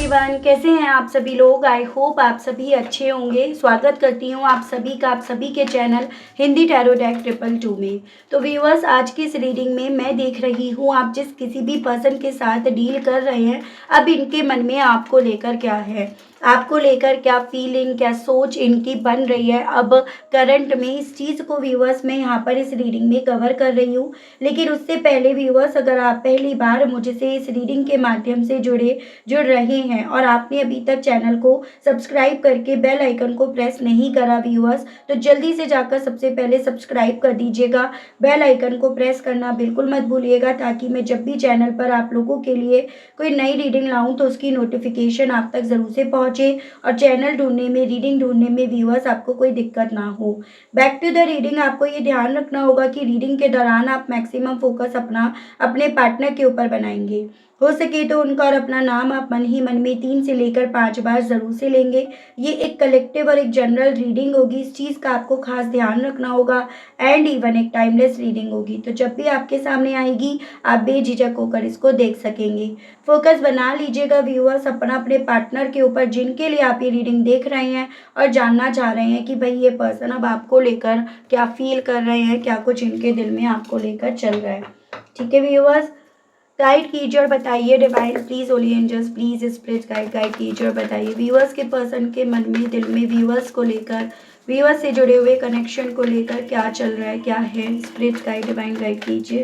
Everyone, कैसे हैं आप सभी लोग। आई होप आप सभी अच्छे होंगे। स्वागत करती हूँ आप सभी के चैनल हिंदी टैरो डेक 222 में। तो व्यूअर्स, आज की इस रीडिंग में मैं देख रही हूँ आप जिस किसी भी पर्सन के साथ डील कर रहे हैं, अब इनके मन में आपको लेकर क्या है, आपको लेकर क्या फीलिंग, क्या सोच इनकी बन रही है अब करंट में। इस चीज़ को व्यूअर्स मैं यहाँ पर इस रीडिंग में कवर कर रही हूँ। लेकिन उससे पहले व्यूअर्स, अगर आप पहली बार मुझसे इस रीडिंग के माध्यम से जुड़ रहे हैं और आपने अभी तक चैनल को सब्सक्राइब करके बेल आइकन को प्रेस नहीं करा व्यूअर्स, तो जल्दी से जाकर सबसे पहले सब्सक्राइब कर दीजिएगा। बेल आइकन को प्रेस करना बिल्कुल मत भूलिएगा, ताकि मैं जब भी चैनल पर आप लोगों के लिए कोई नई रीडिंग लाऊं तो उसकी नोटिफिकेशन आप तक ज़रूर से पहुंचे और चैनल ढूंढने में, रीडिंग ढूंढने में व्यूअर्स आपको कोई दिक्कत ना हो। बैक टू द रीडिंग, आपको ये ध्यान रखना होगा कि रीडिंग के दौरान आप मैक्सिमम फोकस अपने पार्टनर के ऊपर बनाएंगे। हो सके तो उनका और अपना नाम आप मन ही मन में 3 से लेकर 5 बार ज़रूर से लेंगे। ये एक कलेक्टिव और एक जनरल रीडिंग होगी, इस चीज़ का आपको खास ध्यान रखना होगा। एंड इवन एक टाइमलेस रीडिंग होगी, तो जब भी आपके सामने आएगी आप बेझिझक होकर इसको देख सकेंगे। फोकस बना लीजिएगा व्यूअर्स अपने पार्टनर के ऊपर, जिनके लिए आप ये रीडिंग देख रहे हैं और जानना चाह रहे हैं कि भाई ये पर्सन अब आपको लेकर क्या फील कर रहे हैं, क्या कुछ इनके दिल में आपको लेकर चल रहा है। ठीक है व्यूअर्स, गाइड कीजिए और बताइए divine please, holy angels please spirit guide कीजिए और बताइए व्यूअर्स के पर्सन के मन में, दिल में व्यूअर्स को लेकर, व्यूअर्स से जुड़े हुए कनेक्शन को लेकर क्या चल रहा है, क्या है। स्पिरिट गाइड, डिवाइन गाइड कीजिए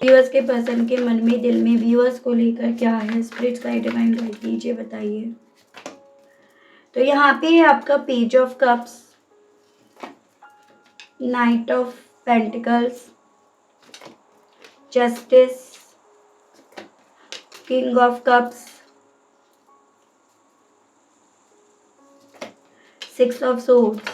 व्यूअर्स के पर्सन के मन में, दिल में व्यूअर्स को लेकर क्या है। स्पिरिट गाइड, डिवाइन गाइड कीजिए, बताइए। तो यहाँ पे है आपका page of cups, knight of pentacles, justice, king of cups, 6 of swords.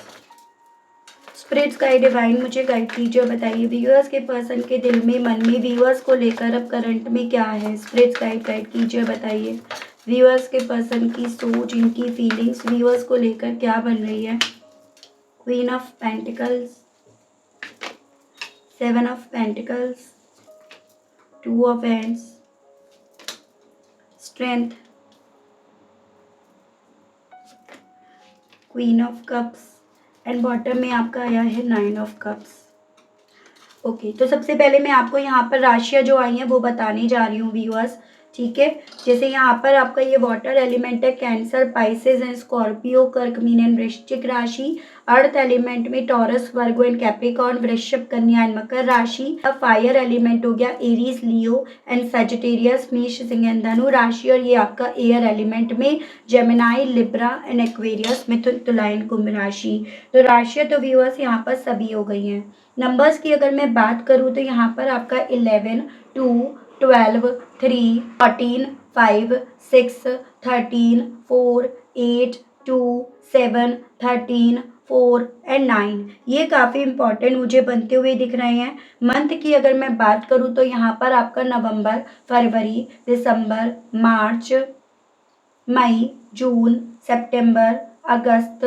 Spirits guide, divine मुझे गाइड कीजिए और बताइए व्यूअर्स के पर्सन के दिल में, मन में व्यूअर्स को लेकर अब करंट में क्या है। स्पिरिट्स गाइड कीजिए और बताइए व्यूअर्स के पर्सन की सोच, इनकी फीलिंग्स व्यूअर्स को लेकर क्या बन रही है। Queen of pentacles, 7 of pentacles, 2 of hands, strength, queen of cups and bottom में आपका आया है 9 ऑफ कप्स। ओके, तो सबसे पहले मैं आपको यहाँ पर राशियाँ जो आई हैं वो बताने जा रही हूँ व्यूअर्स। ठीक है, जैसे यहाँ पर आपका ये वाटर एलिमेंट है, कैंसर, पाइसेस एंड स्कॉर्पियो, कर्क, मीन एंड वृश्चिक राशि। अर्थ एलिमेंट में टॉरस, वर्गो एंड कैप्रिकॉर्न, वृषभ, कन्या एंड मकर राशि। अब फायर एलिमेंट हो गया एरीज, लियो एंड सजिटेरियस, मेष, सिंह एंड धनु राशि। और ये आपका एयर एलिमेंट में जेमिनाई, लिब्रा एंड एक्वेरियस, मिथुन, तुला एंड कुंभ राशि। तो राशियाँ तो व्यूअर्स यहाँ पर सभी हो गई हैं। नंबर्स की अगर मैं बात करूँ तो यहाँ पर आपका 11, 2, 12, 3, 14, 5, 6, 13, 4, 8, 2, 7, 13, 4 एंड 9 ये काफ़ी इंपॉर्टेंट मुझे बनते हुए दिख रहे हैं। मंथ की अगर मैं बात करूँ तो यहाँ पर आपका नवंबर, फरवरी, दिसंबर, मार्च, मई, जून, सितंबर, अगस्त,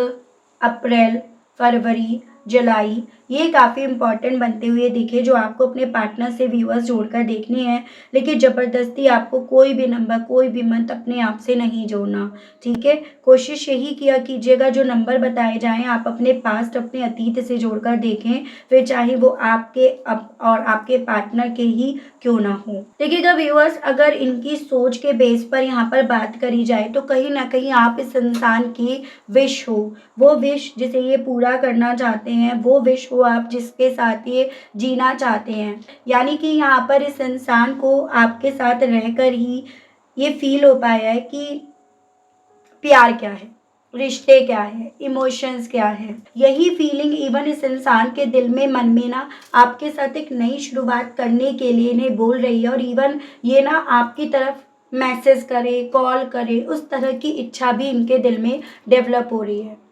अप्रैल, फरवरी, जुलाई, ये काफ़ी इंपॉर्टेंट बनते हुए दिखे, जो आपको अपने पार्टनर से व्यूअर्स जोड़कर देखने हैं। लेकिन ज़बरदस्ती आपको कोई भी नंबर, कोई भी मंथ अपने आप से नहीं जोड़ना। ठीक है, कोशिश यही किया कीजिएगा जो नंबर बताए जाएं आप अपने पास्ट, अपने अतीत से जोड़कर देखें, फिर चाहे वो आपके और आपके पार्टनर के ही क्यों ना हो। देखिएगा व्यूअर्स, अगर इनकी सोच के बेस पर यहाँ पर बात करी जाए तो कहीं ना कहीं आप इस इंसान की विश हो, वो विश जिसे ये पूरा करना चाहते हैं, वो विश हो आप जिसके साथ ये जीना चाहते हैं। यानी कि यहाँ पर इस इंसान को आपके साथ रहकर ही ये फील हो पाया है कि प्यार क्या है, रिश्ते क्या है, इमोशंस क्या है। यही फीलिंग इवन इस इंसान के दिल में, मन में ना आपके साथ एक नई शुरुआत करने के लिए इन्हें बोल रही है। और इवन ये ना आपकी तरफ मैसेज करे, कॉल करे, उस तरह की इच्छा भी इनके दिल में डेवलप हो रही है।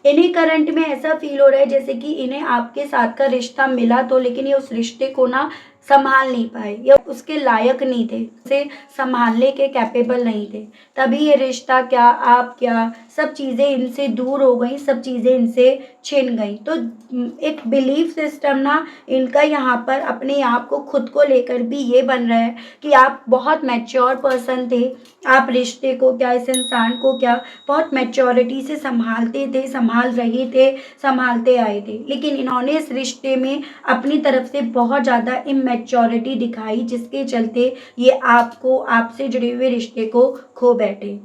इन्हीं करंट में ऐसा फील हो रहा है जैसे कि इन्हें आपके साथ का रिश्ता मिला तो, लेकिन ये उस रिश्ते को ना संभाल नहीं पाए या उसके लायक नहीं थे, उसे संभालने के कैपेबल नहीं थे। तभी ये रिश्ता क्या, आप क्या, सब चीज़ें इनसे दूर हो गई, सब चीज़ें इनसे छिन गई। तो एक बिलीफ सिस्टम ना इनका यहाँ पर अपने आप को, खुद को लेकर भी ये बन रहा है कि आप बहुत मैच्योर पर्सन थे, आप रिश्ते को क्या, इस इंसान को क्या बहुत मैच्योरिटी से संभालते थे, संभाल रहे थे, संभालते आए थे। लेकिन इन्होंने इस रिश्ते में अपनी तरफ से बहुत ज़्यादा इमैच्योरिटी दिखाई, जिसके चलते ये आपको, आपसे जुड़े हुए रिश्ते को खो बैठे।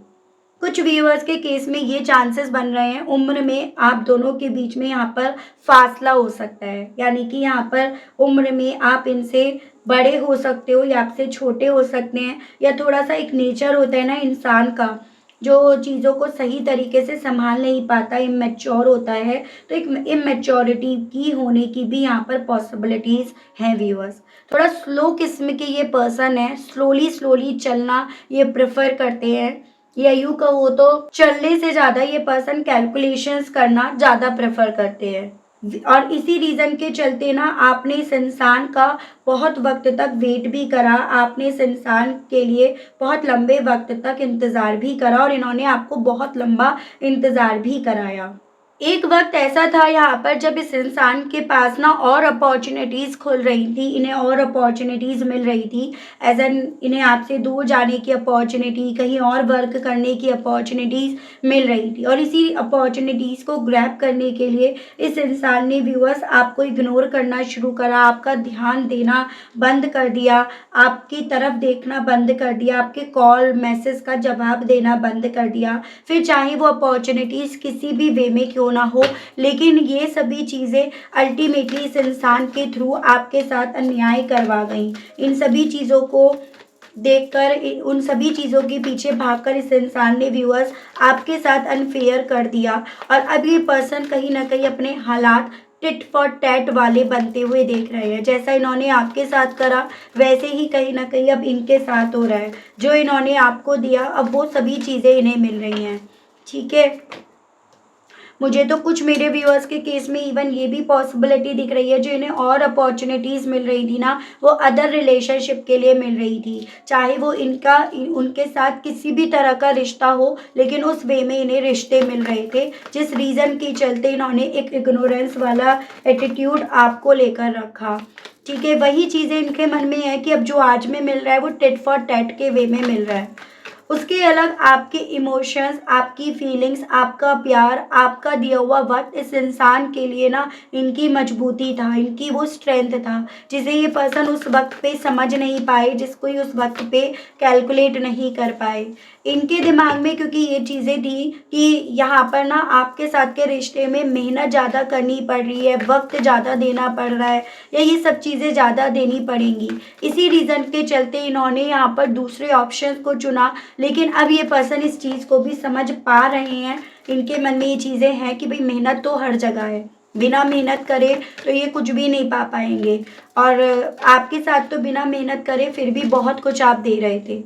कुछ व्यूअर्स के केस में ये चांसेस बन रहे हैं, उम्र में आप दोनों के बीच में यहाँ पर फासला हो सकता है, यानी कि यहाँ पर उम्र में आप इनसे बड़े हो सकते हो या आपसे छोटे हो सकते हैं, या थोड़ा सा एक नेचर होता है ना इंसान का, जो चीज़ों को सही तरीके से संभाल नहीं पाता, इमेच्योर होता है, तो एक इमेच्योरिटी की होने की भी यहाँ पर पॉसिबिलिटीज़ हैं व्यूअर्स। थोड़ा स्लो किस्म के ये पर्सन है, स्लोली स्लोली चलना ये प्रेफर करते हैं, या यूँ कहो तो चलने से ज़्यादा ये पर्सन कैलकुलेशंस करना ज़्यादा प्रेफर करते हैं। और इसी रीज़न के चलते ना आपने इस इंसान का बहुत वक्त तक वेट भी करा, आपने इस इंसान के लिए बहुत लंबे वक्त तक इंतज़ार भी करा, और इन्होंने आपको बहुत लंबा इंतज़ार भी कराया। एक वक्त ऐसा था यहाँ पर जब इस इंसान के पास ना और अपॉर्चुनिटीज़ खुल रही थी, इन्हें और अपॉर्चुनिटीज़ मिल रही थी, एज एन इन्हें आपसे दूर जाने की अपॉर्चुनिटी, कहीं और वर्क करने की अपॉर्चुनिटीज़ मिल रही थी, और इसी अपॉर्चुनिटीज़ को ग्रैब करने के लिए इस इंसान ने व्यूअर्स आपको इग्नोर करना शुरू करा, आपका ध्यान देना बंद कर दिया, आपकी तरफ देखना बंद कर दिया, आपके कॉल मैसेज का जवाब देना बंद कर दिया, फिर चाहे वो अपॉर्चुनिटीज़ किसी भी वे में क्यों ना हो, लेकिन ये सभी चीज़ें अल्टीमेटली इस इंसान के थ्रू आपके साथ अन्याय करवा गई। इन सभी चीज़ों को देखकर, उन सभी चीज़ों के पीछे भागकर इस इंसान ने व्यूअर्स आपके साथ अनफेयर कर दिया, और अब ये पर्सन कहीं ना कहीं अपने हालात टिट फॉर टैट वाले बनते हुए देख रहे हैं। जैसा इन्होंने आपके साथ करा वैसे ही कहीं ना कहीं अब इनके साथ हो रहा है। जो इन्होंने आपको दिया अब वो सभी चीज़ें इन्हें मिल रही हैं, ठीक है। मुझे तो कुछ मेरे व्यूअर्स के केस में इवन ये भी पॉसिबिलिटी दिख रही है, जो इन्हें और अपॉर्चुनिटीज़ मिल रही थी ना, वो अदर रिलेशनशिप के लिए मिल रही थी, चाहे वो उनके साथ किसी भी तरह का रिश्ता हो, लेकिन उस वे में इन्हें रिश्ते मिल रहे थे, जिस रीज़न के चलते इन्होंने एक इग्नोरेंस वाला एटीट्यूड आपको लेकर रखा, ठीक है। वही चीज़ें इनके मन में है कि अब जो आज में मिल रहा है वो टिट फॉर टैट के वे में मिल रहा है। उसके अलग आपके इमोशंस, आपकी फीलिंग्स, आपका प्यार, आपका दिया हुआ वक्त इस इंसान के लिए ना इनकी मजबूती था, इनकी वो स्ट्रेंथ था, जिसे ये पर्सन उस वक्त पे समझ नहीं पाए, जिसको ये उस वक्त पे कैलकुलेट नहीं कर पाए। इनके दिमाग में क्योंकि ये चीज़ें थी कि यहाँ पर ना आपके साथ के रिश्ते में मेहनत ज़्यादा करनी पड़ रही है, वक्त ज़्यादा देना पड़ रहा है, या ये सब चीज़ें ज़्यादा देनी पड़ेंगी, इसी रीज़न के चलते इन्होंने यहाँ पर दूसरे ऑप्शन को चुना। लेकिन अब ये पर्सन इस चीज़ को भी समझ पा रहे हैं, इनके मन में ये चीज़ें हैं कि भाई मेहनत तो हर जगह है, बिना मेहनत करे तो ये कुछ भी नहीं पा पाएंगे, और आपके साथ तो बिना मेहनत करे फिर भी बहुत कुछ आप दे रहे थे।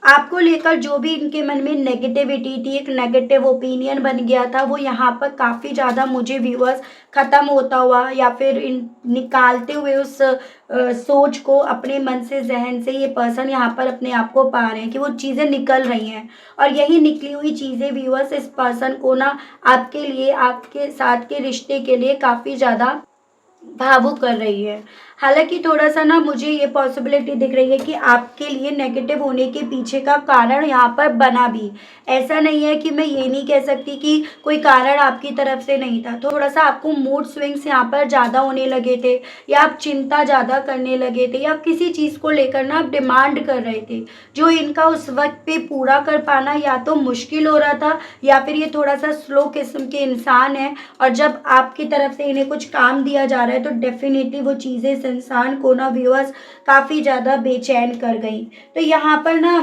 आपको लेकर जो भी इनके मन में नेगेटिविटी थी, एक नेगेटिव ओपिनियन बन गया था, वो यहाँ पर काफ़ी ज़्यादा मुझे व्यूअर्स ख़त्म होता हुआ, या फिर इन निकालते हुए उस सोच को अपने मन से, जहन से ये पर्सन यहाँ पर अपने आप को पा रहे हैं कि वो चीज़ें निकल रही हैं, और यही निकली हुई चीज़ें व्यूअर्स इस पर्सन को ना आपके लिए, आपके साथ के रिश्ते के लिए काफ़ी ज़्यादा भावुक कर रही है। हालाँकि थोड़ा-सा ना मुझे ये पॉसिबिलिटी दिख रही है कि आपके लिए नेगेटिव होने के पीछे का कारण यहाँ पर बना भी। ऐसा नहीं है कि मैं ये नहीं कह सकती कि कोई कारण आपकी तरफ से नहीं था। थोड़ा-सा आपको मूड स्विंग्स यहाँ पर ज़्यादा होने लगे थे, या आप चिंता ज़्यादा करने लगे थे, या किसी चीज़ को लेकर ना आप डिमांड कर रहे थे, जो इनका उस वक़्त पे पूरा कर पाना या तो मुश्किल हो रहा था, या फिर ये थोड़ा-सा स्लो किस्म के इंसान हैं, और जब आपकी तरफ से इन्हें कुछ काम दिया जा रहा है तो डेफ़िनेटली वो चीज़ें इस इंसान को ना व्यूअर्स काफ़ी ज़्यादा बेचैन कर गई। तो यहाँ पर ना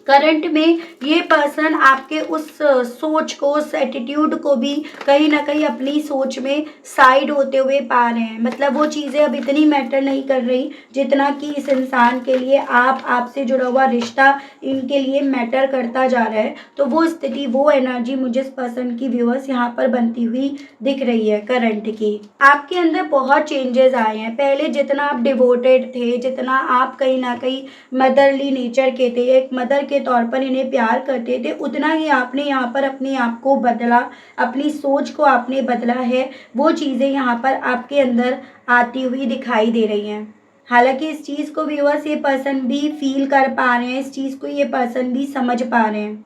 करंट में ये पर्सन आपके उस सोच को, उस एटीट्यूड को भी कहीं ना कहीं अपनी सोच में साइड होते हुए पा रहे हैं। मतलब वो चीज़ें अब इतनी मैटर नहीं कर रही जितना कि इस इंसान के लिए आपसे जुड़ा हुआ रिश्ता इनके लिए मैटर करता जा रहा है। तो वो स्थिति, वो एनर्जी मुझे इस पर्सन की व्यूअर्स यहाँ पर बनती हुई दिख रही है करंट की। आपके अंदर बहुत चेंजेस आए हैं। पहले जितना आप डिवोटेड थे, जितना आप कहीं ना कहीं मदरली नेचर के थे, एक मदर के तौर पर इन्हें प्यार करते थे, उतना ही आपने यहाँ पर अपने आप को बदला, अपनी सोच को आपने बदला है। वो चीज़ें यहाँ पर आपके अंदर आती हुई दिखाई दे रही हैं। हालांकि इस चीज़ को व्यूअर्स ये पर्सन भी फील कर पा रहे हैं, इस चीज़ को ये पर्सन भी समझ पा रहे हैं।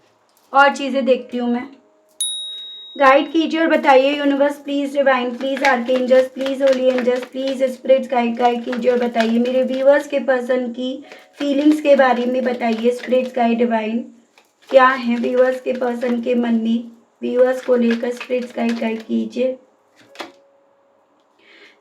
और चीज़ें देखती हूँ मैं। गाइड कीजिए और बताइए universe please, divine please, archangels please, holy angels please, spirits guide कीजिए और बताइए मेरे व्यूअर्स के पर्सन की फीलिंग्स के बारे में बताइए। स्पिरिट्स गाइड डिवाइन क्या है व्यूअर्स के पर्सन के मन में, व्यूअर्स को लेकर स्पिरिट्स गाइड कीजिए।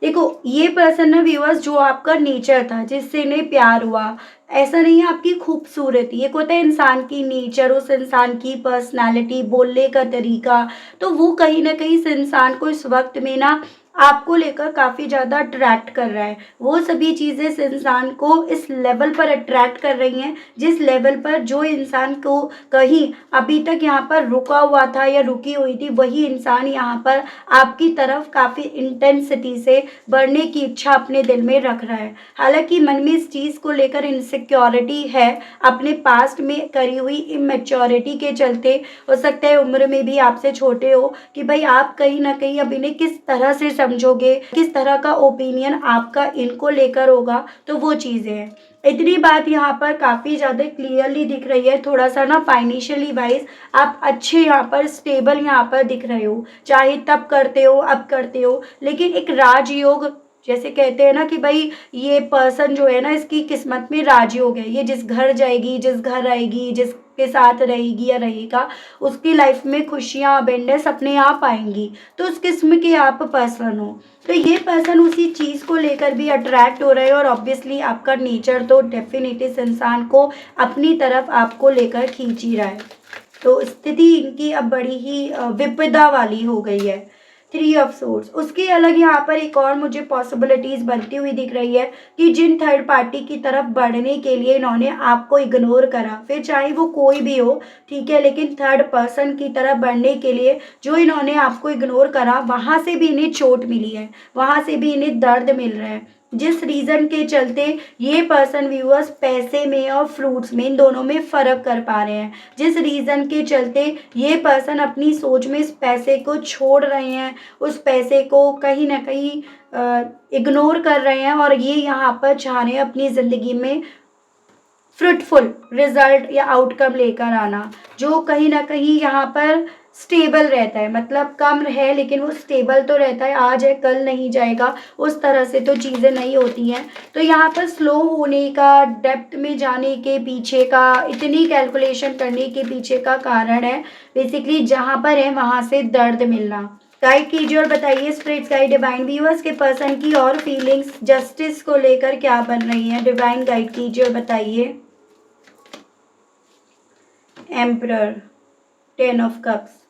देखो ये पर्सन ना व्यूअर्स जो आपका नेचर था, जिससे इन्हें प्यार हुआ, ऐसा नहीं है आपकी खूबसूरती, एक होता है इंसान की नेचर, उस इंसान की पर्सनालिटी, बोलने का तरीका, तो वो कहीं ना कहीं इस इंसान को इस वक्त में ना आपको लेकर काफ़ी ज़्यादा अट्रैक्ट कर रहा है। वो सभी चीज़ें इस इंसान को इस लेवल पर अट्रैक्ट कर रही हैं जिस लेवल पर जो इंसान को कहीं अभी तक यहाँ पर रुका हुआ था या रुकी हुई थी, वही इंसान यहाँ पर आपकी तरफ काफ़ी इंटेंसिटी से बढ़ने की इच्छा अपने दिल में रख रहा है। हालांकि मन में इस चीज़ को लेकर इनसिक्योरिटी है, अपने पास्ट में करी हुई इमेच्योरिटी के चलते, हो सकता है उम्र में भी आपसे छोटे हो, कि भाई आप कहीं ना कहीं अब इन्हें किस तरह से समझोगे, किस तरह का ओपिनियन आपका इनको लेकर होगा, तो वो चीज़ें हैं। इतनी बात यहाँ पर काफ़ी ज़्यादा क्लियरली दिख रही है। थोड़ा सा ना फाइनेंशियली वाइज आप अच्छे यहाँ पर स्टेबल यहाँ पर दिख रहे हो, चाहे तब करते हो अब करते हो, लेकिन एक राजयोग जैसे कहते हैं ना कि भाई ये पर्सन जो है ना इसकी किस्मत में राजयोग है, ये जिस घर जाएगी, जिस घर आएगी, जिसके साथ रहेगी या रहेगा, उसकी लाइफ में खुशियाँ अबेंडेंस अपने आप आएंगी। तो उस किस्म के आप पर्सन हो, तो ये पर्सन उसी चीज़ को लेकर भी अट्रैक्ट हो रहे हैं और ऑब्वियसली आपका नेचर तो डेफिनेटली इस इंसान को अपनी तरफ आपको लेकर खींच ही रहा है। तो स्थिति इनकी अब बड़ी ही विपदा वाली हो गई है। 3 ऑफ सोर्स, उसके अलग यहाँ पर एक और मुझे पॉसिबिलिटीज़ बनती हुई दिख रही है कि जिन थर्ड पार्टी की तरफ बढ़ने के लिए इन्होंने आपको इग्नोर करा, फिर चाहे वो कोई भी हो, ठीक है, लेकिन थर्ड पर्सन की तरफ बढ़ने के लिए जो इन्होंने आपको इग्नोर करा, वहाँ से भी इन्हें चोट मिली है, वहाँ से भी इन्हें दर्द मिल रहा है। जिस रीज़न के चलते ये पर्सन व्यूअर्स पैसे में और फ्रूट्स में, इन दोनों में फ़र्क कर पा रहे हैं, जिस रीज़न के चलते ये पर्सन अपनी सोच में इस पैसे को छोड़ रहे हैं, उस पैसे को कहीं ना कहीं इग्नोर कर रहे हैं और ये यहाँ पर चाह रहे हैं अपनी ज़िंदगी में फ्रूटफुल रिजल्ट या आउटकम लेकर आना, जो कहीं ना कहीं यहाँ पर स्टेबल रहता है, मतलब कम है लेकिन वो स्टेबल तो रहता है, आज है कल नहीं जाएगा, उस तरह से तो चीज़ें नहीं होती हैं। तो यहाँ पर स्लो होने का, डेप्थ में जाने के पीछे का, इतनी कैलकुलेशन करने के पीछे का कारण है बेसिकली जहाँ पर है वहाँ से दर्द मिलना। गाइड कीजिए और बताइए स्पिरिट्स गाइड डिवाइन व्यूअर्स के पर्सन की और फीलिंग्स जस्टिस को लेकर क्या बन रही हैं। डिवाइन गाइड कीजिए और बताइए। Emperor, 10 of cups.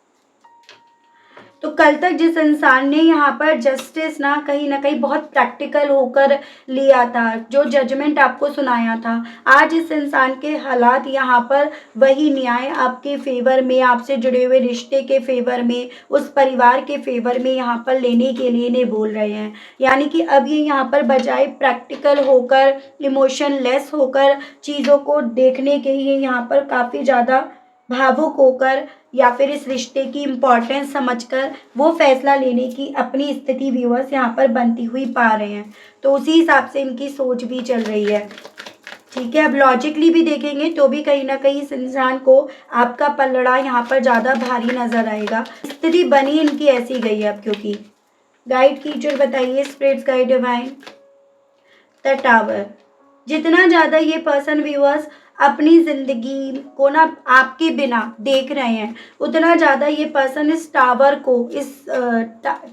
तो कल तक जिस इंसान ने यहाँ पर जस्टिस ना कहीं बहुत प्रैक्टिकल होकर लिया था, जो जजमेंट आपको सुनाया था, आज इस इंसान के हालात यहाँ पर वही न्याय आपके फेवर में, आपसे जुड़े हुए रिश्ते के फेवर में, उस परिवार के फेवर में यहाँ पर लेने के लिए नहीं बोल रहे हैं। यानी कि अब ये यहाँ पर बजाय प्रैक्टिकल होकर, इमोशनलेस होकर चीज़ों को देखने के लिए यहाँ पर काफ़ी ज़्यादा भावुक होकर या फिर इस रिश्ते की इम्पोर्टेंस समझकर वो फैसला लेने की अपनी स्थिति व्यूअर्स यहाँ पर बनती हुई पा रहे हैं। तो उसी हिसाब से इनकी सोच भी चल रही है, ठीक है। अब लॉजिकली भी देखेंगे तो भी कहीं ना कहीं इस इंसान को आपका पलड़ा यहाँ पर ज़्यादा भारी नजर आएगा। स्थिति बनी इनकी ऐसी गई है अब, क्योंकि गाइड कीजिए बताइए spirits guide divine. The tower, जितना ज़्यादा ये पर्सन व्यूअर्स अपनी ज़िंदगी को ना आपके बिना देख रहे हैं, उतना ज़्यादा ये पर्सन इस टावर को, इस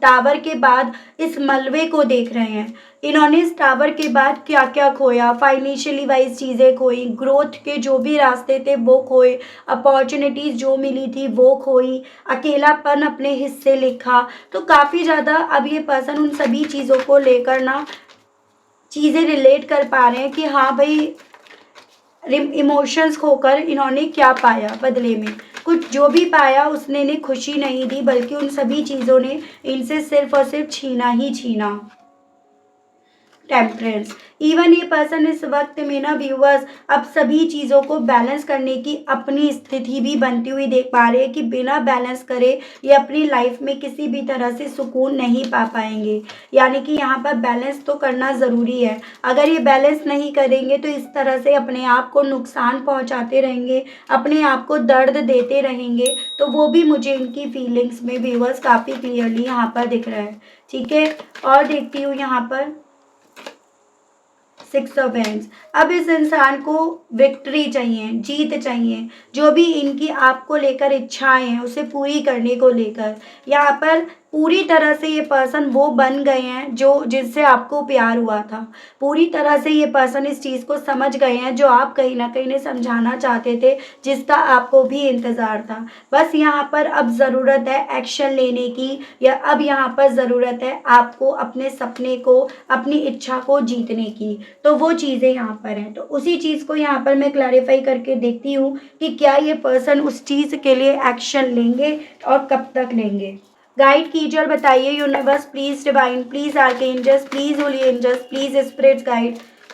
टावर के बाद इस मलबे को देख रहे हैं। इन्होंने इस टावर के बाद क्या क्या खोया, फाइनेंशियली वाइज चीज़ें खोई, ग्रोथ के जो भी रास्ते थे वो खोए, अपॉर्चुनिटीज़ जो मिली थी वो खोई, अकेलापन अपने हिस्से लिखा। तो काफ़ी ज़्यादा अब ये पर्सन उन सभी चीज़ों को लेकर ना चीज़ें रिलेट कर पा रहे हैं कि हाँ भाई इमोशंस खोकर इन्होंने क्या पाया बदले में। कुछ जो भी पाया उसने इन्हें खुशी नहीं दी, बल्कि उन सभी चीज़ों ने इनसे सिर्फ और सिर्फ छीना ही छीना। टेम्परेंस। इवन ये पर्सन इस वक्त में ना व्यूअर्स अब सभी चीज़ों को बैलेंस करने की अपनी स्थिति भी बनती हुई देख पा रहे हैं कि बिना बैलेंस करे ये अपनी लाइफ में किसी भी तरह से सुकून नहीं पा पाएंगे। यानी कि यहाँ पर बैलेंस तो करना ज़रूरी है। अगर ये बैलेंस नहीं करेंगे तो इस तरह से अपने आप को नुकसान पहुँचाते रहेंगे, अपने आप को दर्द देते रहेंगे। तो वो भी मुझे इनकी फीलिंग्स में व्यूअर्स काफ़ी क्लियरली यहाँ पर दिख रहा है। ठीक है, और देखती हूँ यहाँ पर 6 ऑफ हैंड्स। अब इस इंसान को विक्ट्री चाहिए, जीत चाहिए। जो भी इनकी आपको लेकर इच्छाएं हैं उसे पूरी करने को लेकर यहाँ पर पूरी तरह से ये पर्सन वो बन गए हैं जो जिससे आपको प्यार हुआ था। पूरी तरह से ये पर्सन इस चीज़ को समझ गए हैं जो आप कहीं ना कहीं ने समझाना चाहते थे, जिसका आपको भी इंतज़ार था। बस यहाँ पर अब ज़रूरत है एक्शन लेने की, या अब यहाँ पर ज़रूरत है आपको अपने सपने को, अपनी इच्छा को जीतने की। तो वो चीज़ें यहाँ पर हैं। तो उसी चीज़ को यहाँ पर मैं क्लैरिफाई करके देखती हूँ कि क्या ये पर्सन उस चीज़ के लिए एक्शन लेंगे और कब तक लेंगे। गाइड कीजिए और बताइए universe please, divine please, archangels please, holy angels please, spirits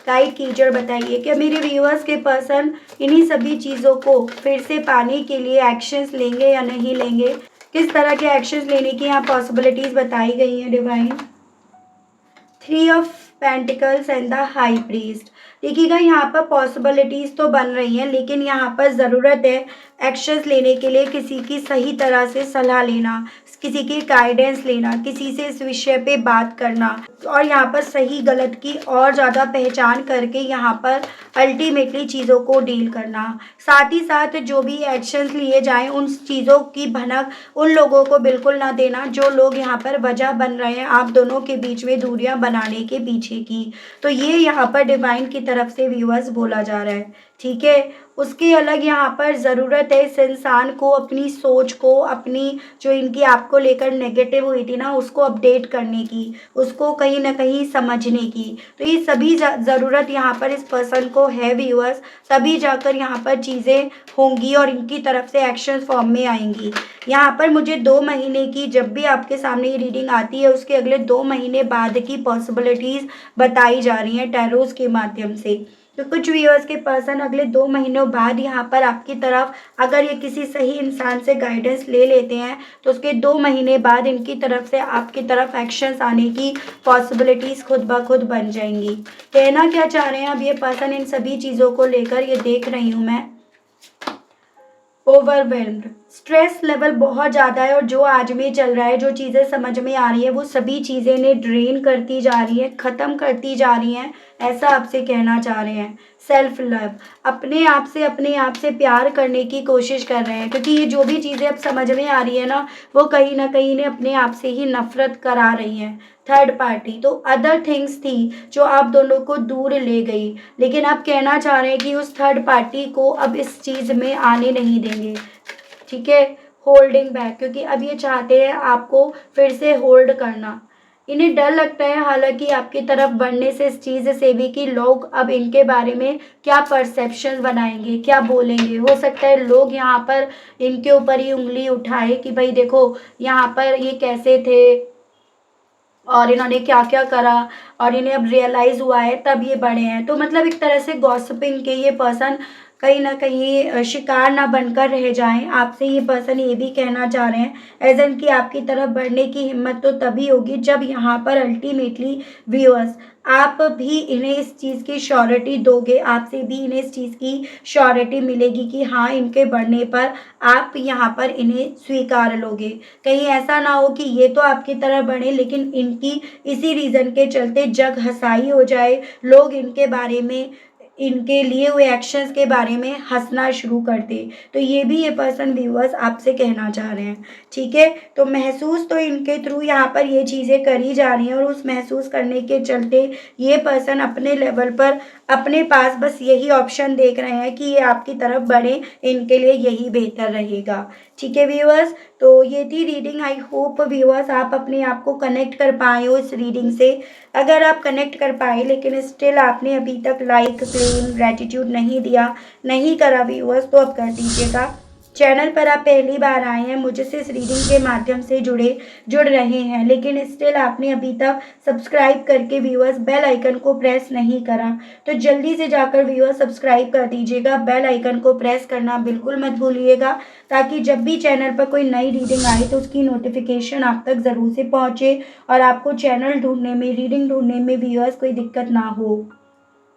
guide कीजिए और बताइए कि मेरे व्यूअर्स के पर्सन इन्हीं सभी चीज़ों को फिर से पाने के लिए एक्शंस लेंगे या नहीं लेंगे। किस तरह के एक्शंस लेने की यहाँ पॉसिबिलिटीज़ बताई गई हैं divine. 3 of pentacles and the high priest. देखिएगा यहाँ पर पॉसिबिलिटीज़ तो बन रही हैं, लेकिन यहाँ पर ज़रूरत है एक्शंस लेने के लिए किसी की सही तरह से सलाह लेना, किसी की गाइडेंस लेना, किसी से इस विषय पे बात करना, और यहाँ पर सही गलत की और ज़्यादा पहचान करके यहाँ पर अल्टीमेटली चीज़ों को डील करना। साथ ही साथ जो भी एक्शंस लिए जाएं उन चीज़ों की भनक उन लोगों को बिल्कुल ना देना जो लोग यहाँ पर वजह बन रहे हैं आप दोनों के बीच में दूरियां बनाने के पीछे की। तो ये यहाँ पर डिवाइन की तरफ से व्यूअर्स बोला जा रहा है। ठीक है, उसके अलग यहाँ पर ज़रूरत है इस इंसान को अपनी सोच को, अपनी जो इनकी आपको लेकर नेगेटिव हुई थी ना उसको अपडेट करने की, उसको कहीं ना कहीं समझने की। तो ये सभी ज़रूरत यहाँ पर इस पर्सन को है व्यूअर्स, तभी जाकर यहाँ पर चीज़ें होंगी और इनकी तरफ से एक्शन फॉर्म में आएंगी। यहाँ पर मुझे 2 महीने की, जब भी आपके सामने ये रीडिंग आती है उसके अगले 2 महीने बाद की पॉसिबिलिटीज़ बताई जा रही हैं टैरोस के माध्यम से। तो कुछ व्यूअर्स के पर्सन अगले 2 महीनों बाद यहाँ पर आपकी तरफ अगर ये किसी सही इंसान से गाइडेंस ले लेते हैं तो उसके 2 महीने बाद इनकी तरफ से आपकी तरफ एक्शंस आने की पॉसिबिलिटीज़ खुद ब खुद बन जाएंगी। कहना क्या चाह रहे हैं अब ये पर्सन इन सभी चीज़ों को लेकर, ये देख रही हूँ मैं। ओवरवेल्म्ड, स्ट्रेस लेवल बहुत ज़्यादा है और जो आज में चल रहा है, जो चीज़ें समझ में आ रही है वो सभी चीज़ें इन्हें ड्रेन करती जा रही हैं, ख़त्म करती जा रही हैं, ऐसा आपसे कहना चाह रहे हैं। सेल्फ लव, अपने आप से प्यार करने की कोशिश कर रहे हैं, क्योंकि ये जो भी चीज़ें अब समझ में आ रही है ना वो कहीं ना कहीं इन्हें अपने आप से ही नफरत करा रही हैं। थर्ड पार्टी तो अदर थिंग्स थी जो आप दोनों को दूर ले गई, लेकिन आप कहना चाह रहे हैं कि उस थर्ड पार्टी को अब इस चीज़ में आने नहीं देंगे। ठीक है, होल्डिंग बैक, क्योंकि अब ये चाहते हैं आपको फिर से होल्ड करना। इन्हें डर लगता है हालांकि आपकी तरफ बढ़ने से इस चीज़ से भी कि लोग अब इनके बारे में क्या परसेप्शन बनाएंगे, क्या बोलेंगे। हो सकता है लोग यहाँ पर इनके ऊपर ही उंगली उठाए कि भाई देखो यहाँ पर ये कैसे थे और इन्होंने क्या क्या करा और इन्हें अब रियलाइज़ हुआ है तब ये बड़े हैं। तो मतलब एक तरह से गॉसिपिंग के ये पर्सन कहीं ना कहीं शिकार ना बनकर रह जाएं। आपसे ये पर्सन ये भी कहना चाह रहे हैं एज एन कि आपकी तरफ बढ़ने की हिम्मत तो तभी होगी जब यहाँ पर अल्टीमेटली व्यूअर्स आप भी इन्हें इस चीज़ की श्योरिटी दोगे, आपसे भी इन्हें इस चीज़ की श्योरिटी मिलेगी कि हाँ इनके बढ़ने पर आप यहाँ पर इन्हें स्वीकार लोगे। कहीं ऐसा ना हो कि ये तो आपकी तरह बढ़े लेकिन इनकी इसी रीज़न के चलते जग हंसाई हो जाए, लोग इनके बारे में, इनके लिए हुए एक्शंस के बारे में हंसना शुरू कर दे। तो ये भी ये पर्सन व्यूअर्स आपसे कहना चाह रहे हैं। ठीक है, तो महसूस तो इनके थ्रू यहाँ पर ये चीज़ें करी जा रही हैं और उस महसूस करने के चलते ये पर्सन अपने लेवल पर अपने पास बस यही ऑप्शन देख रहे हैं कि ये आपकी तरफ बढ़े, इनके लिए यही बेहतर रहेगा। ठीक है व्यूअर्स, तो ये थी रीडिंग। आई होप व्यूअर्स आप अपने आप को कनेक्ट कर पाए हो इस रीडिंग से। अगर आप कनेक्ट कर पाए लेकिन स्टिल आपने अभी तक लाइक, क्लेम, ग्रेटिट्यूड नहीं दिया, नहीं करा व्यूअर्स, तो अब कर दीजिएगा। चैनल पर आप पहली बार आए हैं, मुझसे इस रीडिंग के माध्यम से जुड़ रहे हैं, लेकिन स्टिल आपने अभी तक सब्सक्राइब करके व्यूअर्स बेल आइकन को प्रेस नहीं करा, तो जल्दी से जाकर व्यूअर्स सब्सक्राइब कर दीजिएगा। बेल आइकन को प्रेस करना बिल्कुल मत भूलिएगा, ताकि जब भी चैनल पर कोई नई रीडिंग आए तो उसकी नोटिफिकेशन आप तक ज़रूर से पहुँचे और आपको चैनल ढूंढने में, रीडिंग ढूंढने में व्यूअर्स कोई दिक्कत ना हो।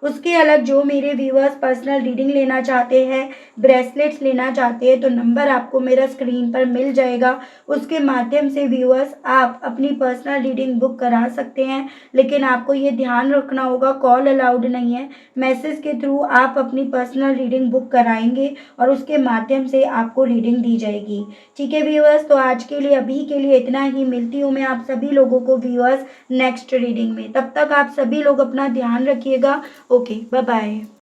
उसके अलग जो मेरे व्यूअर्स पर्सनल रीडिंग लेना चाहते हैं, ब्रेसलेट्स लेना चाहते हैं, तो नंबर आपको मेरा स्क्रीन पर मिल जाएगा। उसके माध्यम से व्यूअर्स आप अपनी पर्सनल रीडिंग बुक करा सकते हैं, लेकिन आपको ये ध्यान रखना होगा कॉल अलाउड नहीं है। मैसेज के थ्रू आप अपनी पर्सनल रीडिंग बुक कराएंगे और उसके माध्यम से आपको रीडिंग दी जाएगी। ठीक है व्यूअर्स, तो आज के लिए अभी के लिए इतना ही। मिलती हूँ मैं आप सभी लोगों को व्यूअर्स नेक्स्ट रीडिंग में। तब तक आप सभी लोग अपना ध्यान रखिएगा। Okay, bye bye.